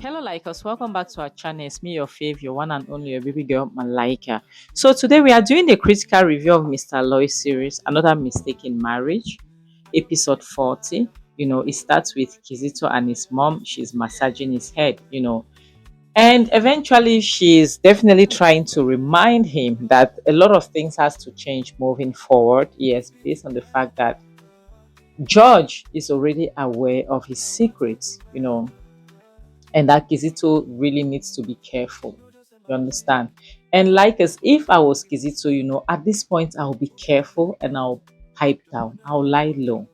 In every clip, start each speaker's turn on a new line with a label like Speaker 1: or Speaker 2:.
Speaker 1: Hello, Likers. Welcome back to our channel. It's me, your fave, your one and only, your baby girl, Malaika. So today we are doing a critical review of Mr. Aloy series, Another Mistake in Marriage, episode 40. It starts with Kizito and his mom. She's massaging his head. And eventually she's definitely trying to remind him that a lot of things has to change moving forward. Yes, based on the fact that George is already aware of his secrets, and that Kizito really needs to be careful. You understand? And like as if I was Kizito, at this point I'll be careful and I'll pipe down, I'll lie low.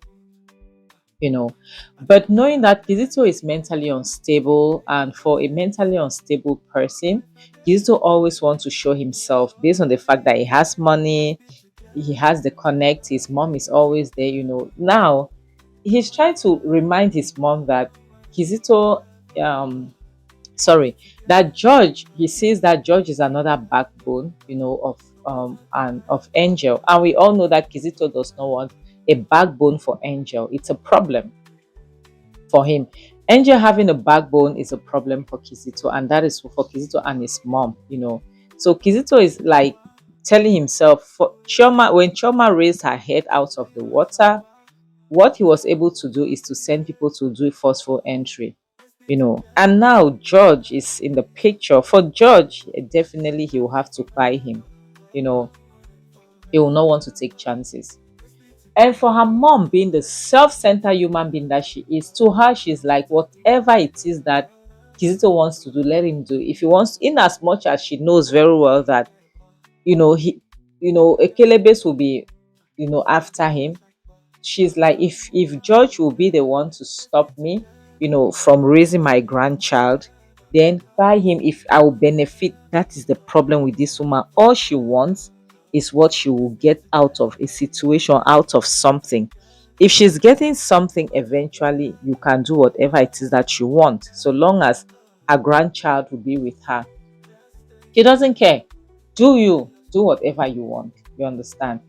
Speaker 1: But knowing that Kizito is mentally unstable, and for a mentally unstable person, Kizito always wants to show himself based on the fact that he has money, he has the connect, his mom is always there. Now he's trying to remind his mom that Kizito um sorry, that George, he sees that George is another backbone, of and of Angel. And we all know that Kizito does not want a backbone for Angel. It's a problem for him. Angel having a backbone is a problem for Kizito, and that is for Kizito and his mom. So Kizito is like telling himself for Choma, when Choma raised her head out of the water, what he was able to do is to send people to do forceful entry. And now George is in the picture. For George, definitely he will have to buy him. He will not want to take chances. And for her mom, being the self-centered human being that she is, to her she's like, whatever it is that Kizito wants to do, let him do. If he wants, in as much as she knows very well that he Ekelebes will be after him, she's like, if George will be the one to stop me, from raising my grandchild, then buy him. If I will benefit, that is the problem with this woman. All she wants is what she will get out of a situation, out of something. If she's getting something, eventually you can do whatever it is that you want, so long as her grandchild will be with her. She doesn't care. Do whatever you want. You understand?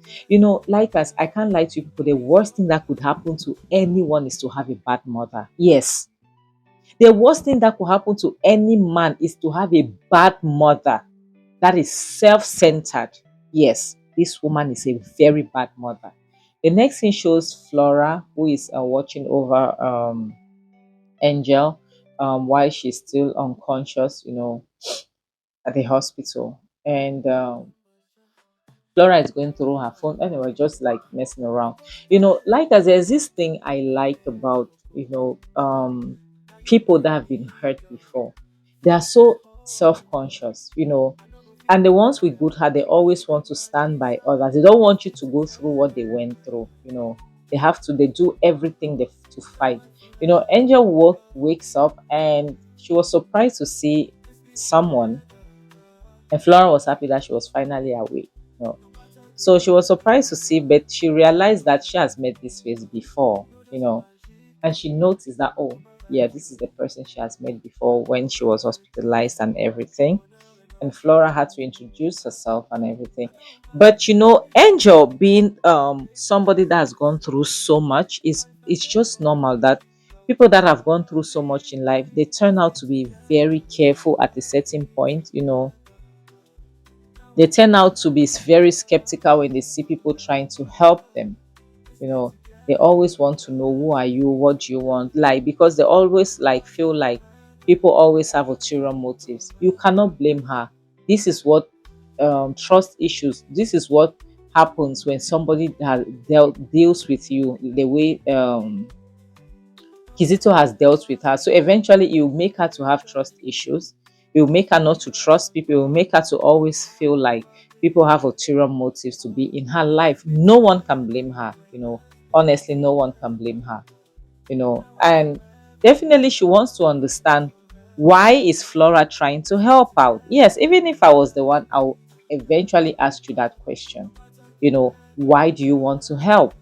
Speaker 1: Like us, I can't lie to you people. The worst thing that could happen to anyone is to have a bad mother. Yes. The worst thing that could happen to any man is to have a bad mother that is self-centered. Yes, this woman is a very bad mother. The next thing shows Flora, who is watching over Angel while she's still unconscious, at the hospital. And Flora is going through her phone. Anyway, just like messing around. Like as there's this thing I like about, people that have been hurt before. They are so self-conscious. And the ones with good heart, they always want to stand by others. They don't want you to go through what they went through. They do everything to fight. Angel wakes up and she was surprised to see someone, and Flora was happy that she was finally awake. You know. So she was surprised to see, but she realized that she has met this face before, and she noticed that, oh, yeah, this is the person she has met before when she was hospitalized and everything. And Flora had to introduce herself and everything. But Angel being somebody that has gone through so much, it's just normal that people that have gone through so much in life, they turn out to be very careful at a certain point. They turn out to be very skeptical when they see people trying to help them. You know, they always want to know, who are you, what do you want, like, because they always like feel like people always have ulterior motives. You cannot blame her. This is what trust issues. This is what happens when somebody deals with you the way Kizito has dealt with her. So eventually, it will make her to have trust issues. It will make her not to trust people. It will make her to always feel like people have ulterior motives to be in her life. No one can blame her. Honestly, no one can blame her. And definitely she wants to understand, why is Flora trying to help out? Yes, even if I was the one, I'll eventually ask you that question. Why do you want to help?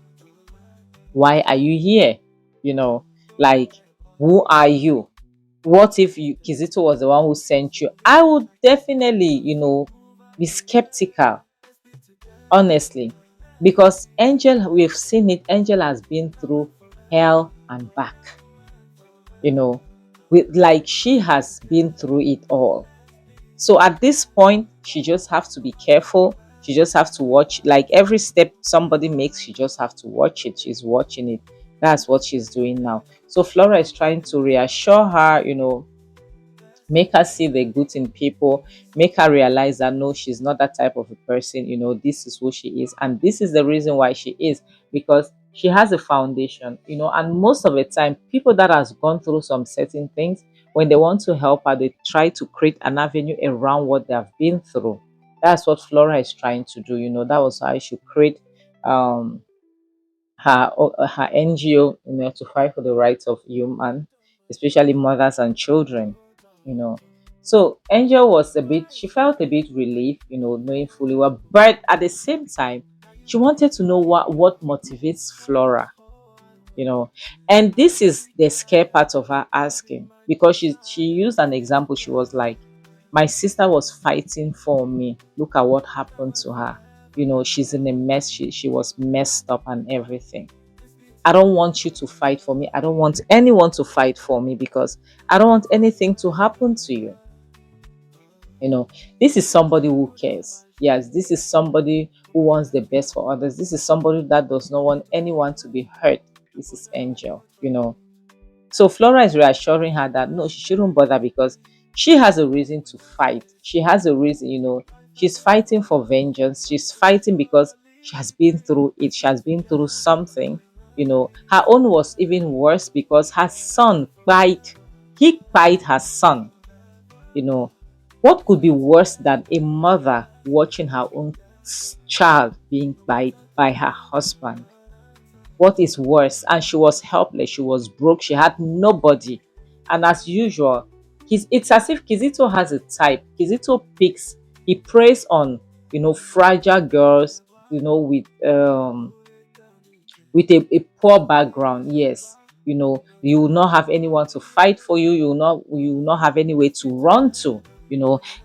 Speaker 1: Why are you here? You know, like, who are you? What if Kizito was the one who sent you? I would definitely, be skeptical, honestly, because Angel, we've seen it. Angel has been through hell and back. with like she has been through it all. So at this point, she just have to be careful. She just have to watch like every step somebody makes, she just have to watch it. She's watching it. That's what she's doing now. So Flora is trying to reassure her, make her see the good in people, make her realize that no, she's not that type of a person. This is who she is, and this is the reason why she is, because she has a foundation. And most of the time, people that has gone through some certain things, when they want to help her, they try to create an avenue around what they have been through. That's what Flora is trying to do. That was how she create um her NGO, to fight for the rights of human, especially mothers and children. You know, so Angel was a bit. She felt a bit relief, knowing fully well, but at the same time, she wanted to know what motivates Flora. You know, and this is the scare part of her asking, because she used an example. She was like, "My sister was fighting for me. Look at what happened to her. She's in a mess. She was messed up and everything. I don't want you to fight for me. I don't want anyone to fight for me because I don't want anything to happen to you." This is somebody who cares. Yes, this is somebody who wants the best for others. This is somebody that does not want anyone to be hurt. This is Angel. So Flora is reassuring her that no, she shouldn't bother because she has a reason to fight. She has a reason. She's fighting for vengeance. She's fighting because she has been through it. She has been through something. Her own was even worse because her son bite. He bite her son. You know, what could be worse than a mother watching her own child being bite by her husband? What is worse? And she was helpless. She was broke. She had nobody. And as usual, it's as if Kizito has a type. Kizito picks. He preys on fragile girls. With a poor background. Yes, you will not have anyone to fight for you. You will not have any way to run to.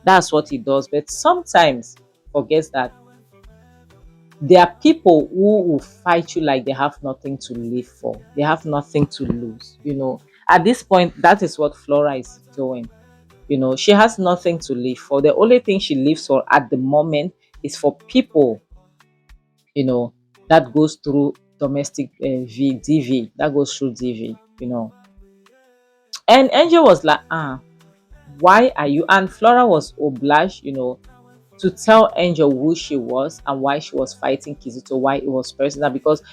Speaker 1: That's what he does. But sometimes forgets that there are people who will fight you like they have nothing to live for. They have nothing to lose. At this point, that is what Flora is doing. She has nothing to live for. The only thing she lives for at the moment is for people, you know, that goes through domestic DV, that goes through DV. And Angel was like, why are you? And Flora was obliged, to tell Angel who she was and why she was fighting Kizito, why it was personal, because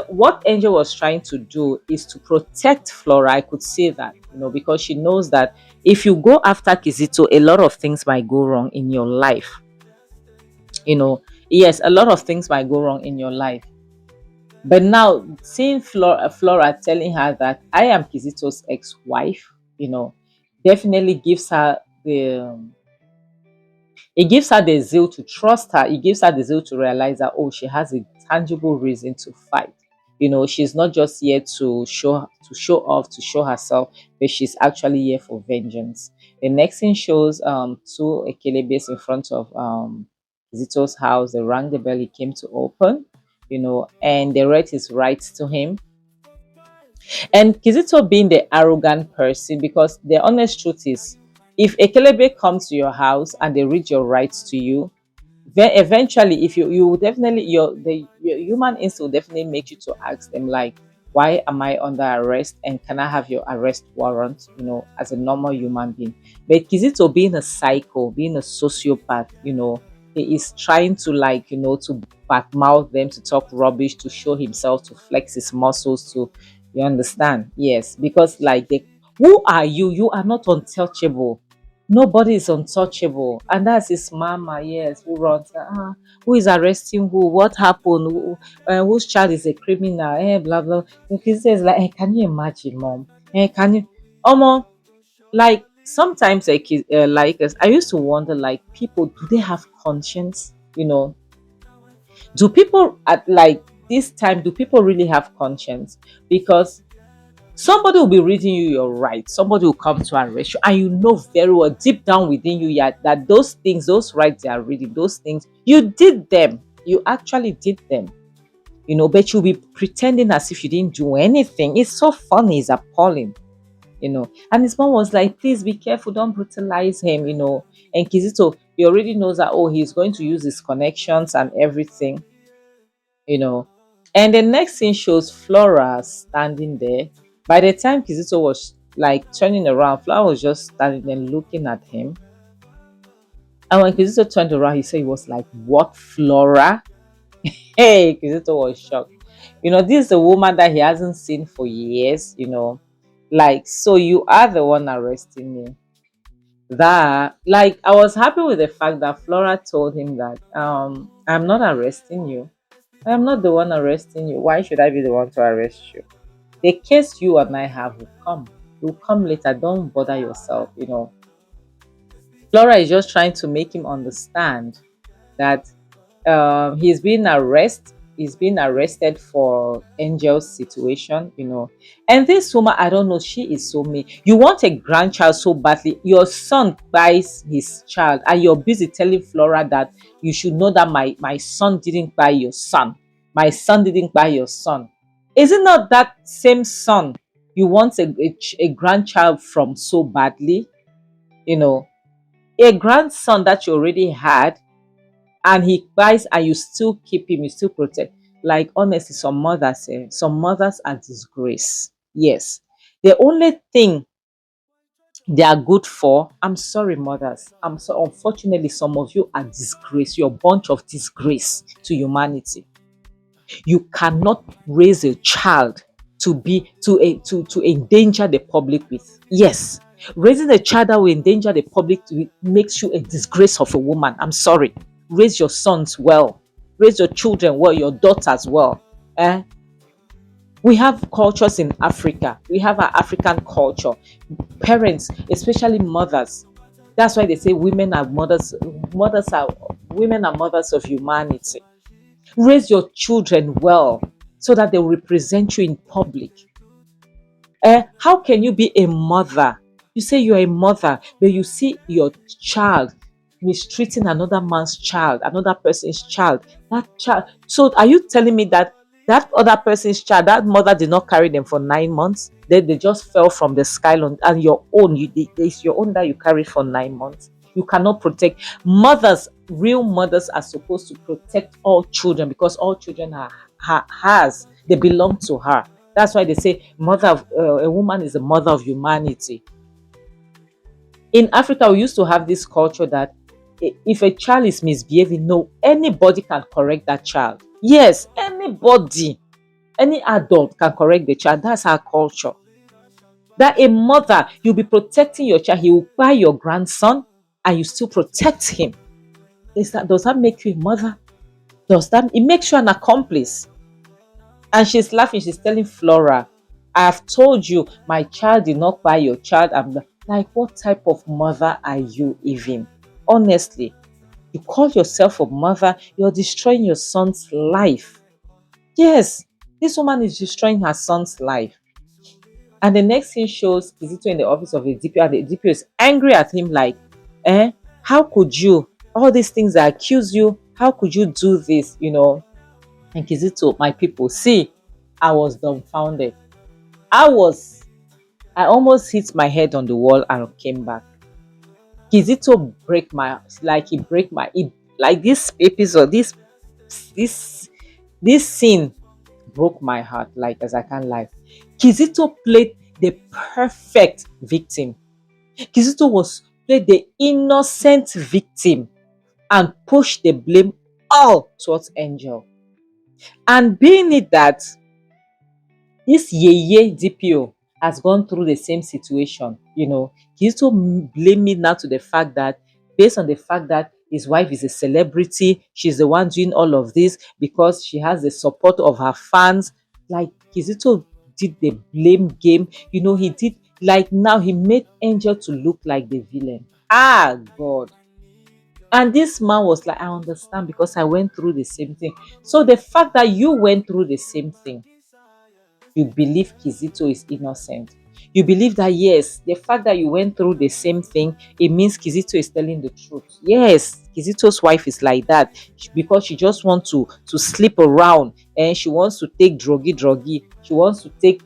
Speaker 1: what Angel was trying to do is to protect Flora. I could say that, because she knows that if you go after Kizito, a lot of things might go wrong in your life. Yes, a lot of things might go wrong in your life. But now seeing Flora telling her that I am Kizito's ex-wife, definitely gives her the zeal to trust her. It gives her the zeal to realize that she has a tangible reason to fight. She's not just here to show off, to show herself, but she's actually here for vengeance. The next scene shows two Ekelebes in front of Kizito's house. They rang the bell. He came to open, and they read his rights to him. And Kizito being the arrogant person, because the honest truth is, if Ekelebe comes to your house and they read your rights to you, then eventually, if you will definitely your human instinct will definitely make you to ask them like, why am I under arrest and can I have your arrest warrant? As a normal human being. But Kizito being a psycho, being a sociopath, he is trying to to badmouth them, to talk rubbish, to show himself, to flex his muscles, to you understand? Yes, because who are you? You are not untouchable. Nobody is untouchable, and that's his mama. Yes, who runs? Who is arresting who? What happened? Whose child is a criminal? Blah blah. And he says can you imagine, mom? Can you, Omo? Like sometimes, I used to wonder, people, do they have conscience? Do people at this time? Do people really have conscience? Because somebody will be reading you your rights. Somebody will come to arrest you, and you know very well, deep down within you, yeah, that those things, those rights they are reading, those things, you did them. You actually did them. But you'll be pretending as if you didn't do anything. It's so funny. It's appalling. And his mom was like, please be careful, don't brutalize him. And Kizito, he already knows that, oh, he's going to use his connections and everything, you know. And the next scene shows Flora standing there. By the time Kizito was like turning around, Flora was just standing there looking at him. And when Kizito turned around, he said he was like, what, Flora? Hey, Kizito was shocked. This is a woman that he hasn't seen for years. Like, so you are the one arresting me. That, like, I was happy with the fact that Flora told him that, I'm not arresting you. I'm not the one arresting you. Why should I be the one to arrest you? The case you and I have will come. Will come later. Don't bother yourself. Flora is just trying to make him understand that he's being arrested for Angel's situation. And this woman, I don't know, she is so mean. You want a grandchild so badly, your son buys his child, and you're busy telling Flora that you should know that my son didn't buy your son. My son didn't buy your son. Is it not that same son you want a grandchild from so badly? You know, a grandson that you already had, and he buys and you still keep him, you still protect. Like, honestly, some mothers are disgrace. Yes. The only thing they are good for, I'm sorry, mothers. I'm so Unfortunately, some of you are disgrace. You're a bunch of disgrace to humanity. You cannot raise a child to endanger the public with. Yes. Raising a child that will endanger the public makes you a disgrace of a woman. I'm sorry. Raise your sons well. Raise your children well, your daughters well. We have cultures in Africa. We have our African culture. Parents, especially mothers. That's why they say women are mothers. Women are mothers of humanity. Raise your children well so that they will represent you in public. How can you be a mother? You say you're a mother, but you see your child mistreating another man's child, another person's child. That child. So, are you telling me that that other person's child, that mother did not carry them for 9 months? Then they just fell from the sky, and your own, it's your own that you carry for 9 months. You cannot protect mothers. Real mothers are supposed to protect all children because all children they belong to her. That's why they say a woman is the mother of humanity. In Africa, we used to have this culture that if a child is misbehaving, no, anybody can correct that child. Yes, anybody, any adult can correct the child. That's our culture. That a mother, you'll be protecting your child. He will buy your grandson and you still protect him. Does that make you a mother? It makes you an accomplice? And she's laughing. She's telling Flora, I have told you my child did not buy your child. I'm like, what type of mother are you even? Honestly, you call yourself a mother, you're destroying your son's life. Yes, this woman is destroying her son's life. And the next thing shows Kizito in the office of the DPO. And the DPO is angry at him like, how could you? All these things that accuse you, how could you do this? And Kizito, my people, see, I was dumbfounded. I almost hit my head on the wall and came back. Kizito like this episode, this scene broke my heart, like, as I can't lie. Kizito played the perfect victim. Kizito played the innocent victim and pushed the blame all towards Angel. And being it that this Yeye DPO has gone through the same situation, Kizito blame me now to the fact that, based on the fact that his wife is a celebrity, she's the one doing all of this because she has the support of her fans. Like, Kizito did the blame game. He did, like, now he made Angel to look like the villain. God. And this man was like, I understand because I went through the same thing. So the fact that you went through the same thing, you believe Kizito is innocent. You believe that, yes, the fact that you went through the same thing, it means Kizito is telling the truth. Yes, Kizito's wife is like that because she just wants to sleep around, and she wants to take druggy. She wants to take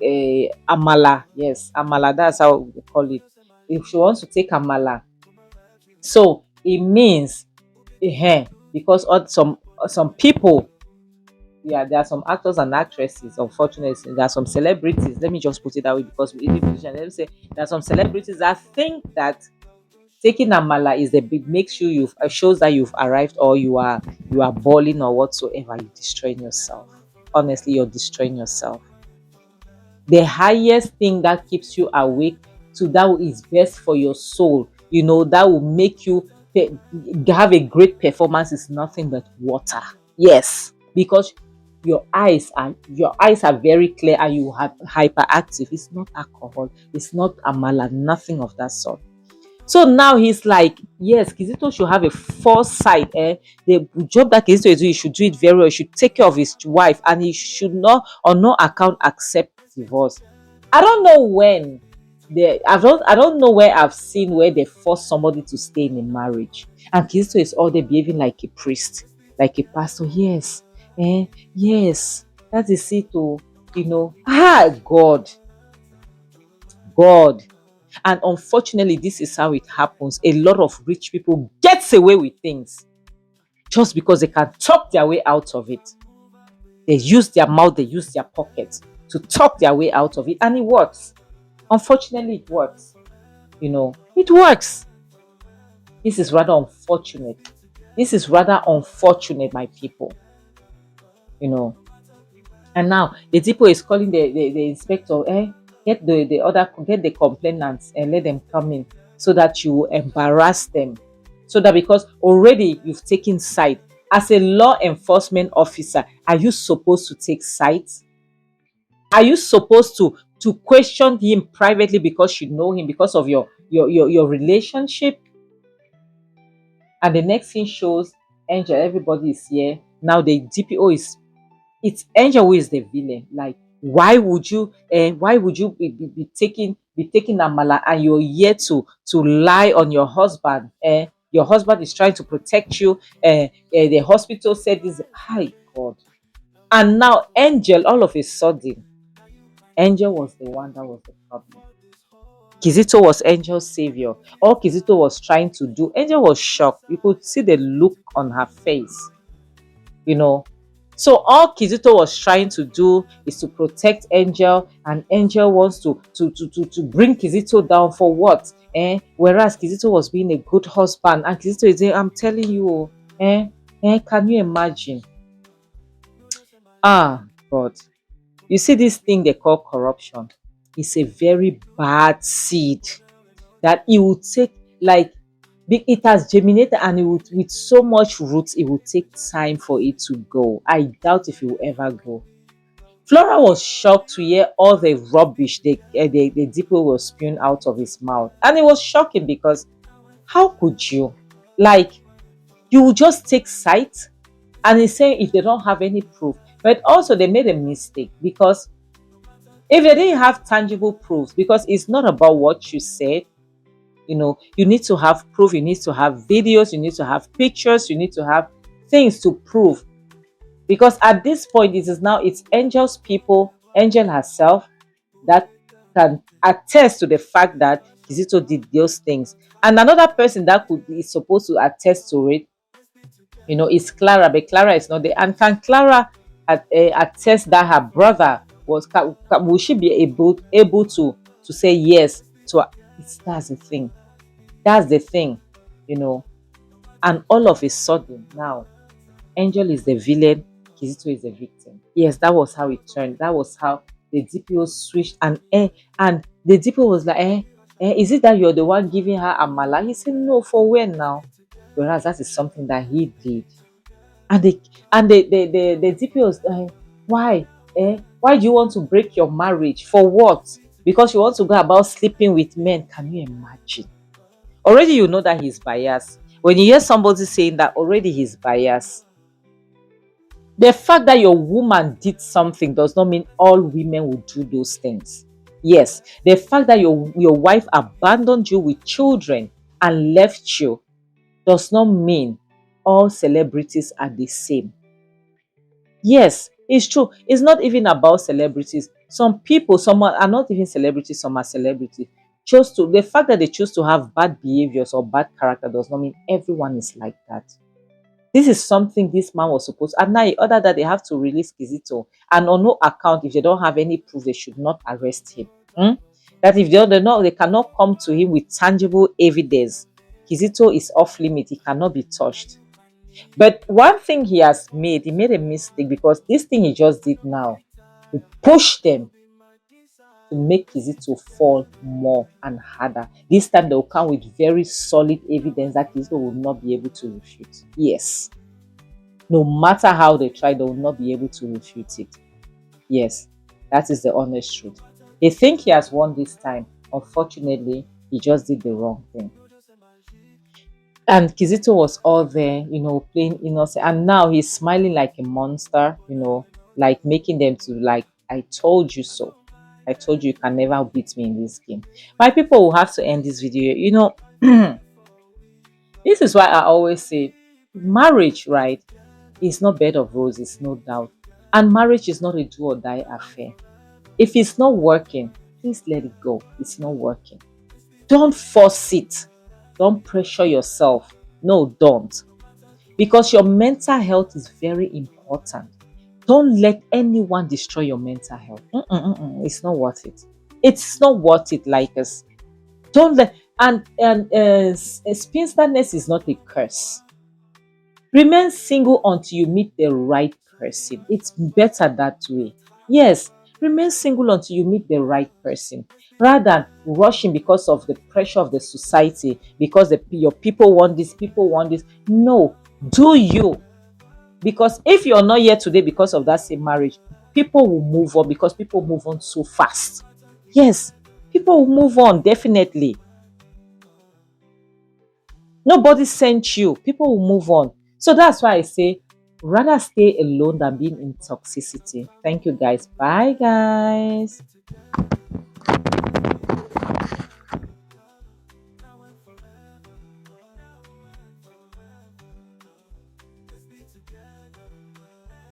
Speaker 1: amala. Yes, amala. That's how we call it. If she wants to take amala, so it means, because some people, yeah, there are some actors and actresses, unfortunately, there are some celebrities, let me just put it that way, because we let me say there are some celebrities that think that taking amala is the big makes you've shows that you've arrived, or you are balling or whatsoever. You're destroying yourself. Honestly, you're destroying yourself. The highest thing that keeps you awake, to that is best for your soul, that will make you have a great performance, is nothing but water. Yes, because your eyes are very clear, and you have hyperactive. It's not alcohol, it's not amala, nothing of that sort. So now he's like, yes, Kizito should have a foresight. The job that Kizito is doing, he should do it very well. He should take care of his wife, and he should not, on no account, accept divorce. I don't know when I don't know where I've seen where they force somebody to stay in a marriage. And Kizito is all there behaving like a priest, like a pastor. Yes, yes, that is it. Oh, God, God. And unfortunately, this is how it happens. A lot of rich people gets away with things just because they can talk their way out of it. They use their mouth, they use their pockets to talk their way out of it, and it works. Unfortunately, it works. It works. This is rather unfortunate. This is rather unfortunate, my people. And now the Tipo is calling the inspector, get the complainants and let them come in, so that you embarrass them. So that, because already you've taken side. As a law enforcement officer, are you supposed to take sides? Are you supposed to question him privately because you know him, because of your relationship? And the next thing shows Angel, everybody is here. Now the DPO it's Angel who is the villain. Like, why would you be taking amala, and you're here to lie on your husband? Your husband is trying to protect you. The hospital said this. Hi, God. And now Angel, all of a sudden, Angel was the one that was the problem. Kizito was Angel's savior. All Kizito was trying to do, Angel was shocked. You could see the look on her face. So all Kizito was trying to do is to protect Angel, and Angel wants to bring Kizito down for what? Whereas Kizito was being a good husband, and Kizito is saying, I'm telling you, can you imagine? Ah, God. You see this thing they call corruption? It's a very bad seed that it will take, like, it has germinated, and with so much roots, it will take time for it to go. I doubt if it will ever go. Flora was shocked to hear all the rubbish the Diplo was spewing out of his mouth. And it was shocking because how could you? Like, you would just take sight, and he's saying if they don't have any proof. But also they made a mistake, because if they didn't have tangible proofs, because it's not about what you said, you need to have proof, you need to have videos, you need to have pictures, you need to have things to prove. Because at this point, it's Angel's people, Angel herself, that can attest to the fact that Kizito did those things. And another person that is supposed to attest to it, is Clara, but Clara is not there. And can Clara attest that her brother will she be able to say yes to? That's the thing. That's the thing, And all of a sudden now, Angel is the villain, Kizito is the victim. Yes, that was how it turned. That was how the DPO switched, and the DPO was like, is it that you're the one giving her amala? He said, no, for when now? Whereas that is something that he did. And the DPO was why? Why do you want to break your marriage? For what? Because you want to go about sleeping with men. Can you imagine? Already you know that he's biased. When you hear somebody saying that, already he's biased. The fact that your woman did something does not mean all women will do those things. Yes, the fact that your wife abandoned you with children and left you does not mean all celebrities are the same. Yes, it's true. It's not even about celebrities. Some people, some are not even celebrities, some are celebrities. Chose to the fact that they choose to have bad behaviors or bad character does not mean everyone is like that. This is something this man was supposed, and now other that they have to release Kizito. And on no account, if they don't have any proof, they should not arrest him. Hmm? That if they cannot come to him with tangible evidence, Kizito is off limit. He cannot be touched. But one thing he made a mistake because this thing he just did now, he pushed them to make Kizito fall more and harder. This time they will come with very solid evidence that Kizito will not be able to refute. Yes. No matter how they try, they will not be able to refute it. Yes, that is the honest truth. They think he has won this time. Unfortunately, he just did the wrong thing. And Kizito was all there, playing innocent. And now he's smiling like a monster, like making them to like, I told you so. I told you you can never beat me in this game. My people will have to end this video. This is why I always say marriage, right, is not bed of roses, no doubt. And marriage is not a do or die affair. If it's not working, please let it go. It's not working. Don't force it. Don't pressure yourself. No, don't. Because your mental health is very important. Don't let anyone destroy your mental health. It's not worth it. It's not worth it, like us. Don't let spinsterness is not a curse. Remain single until you meet the right person. It's better that way. Yes, remain single until you meet the right person. Rather than rushing because of the pressure of the society, because your people want this, people want this. No, do you. Because if you're not here today because of that same marriage, people will move on because people move on so fast. Yes, people will move on, definitely. Nobody sent you. People will move on. So that's why I say rather stay alone than being in toxicity. Thank you guys. Bye guys.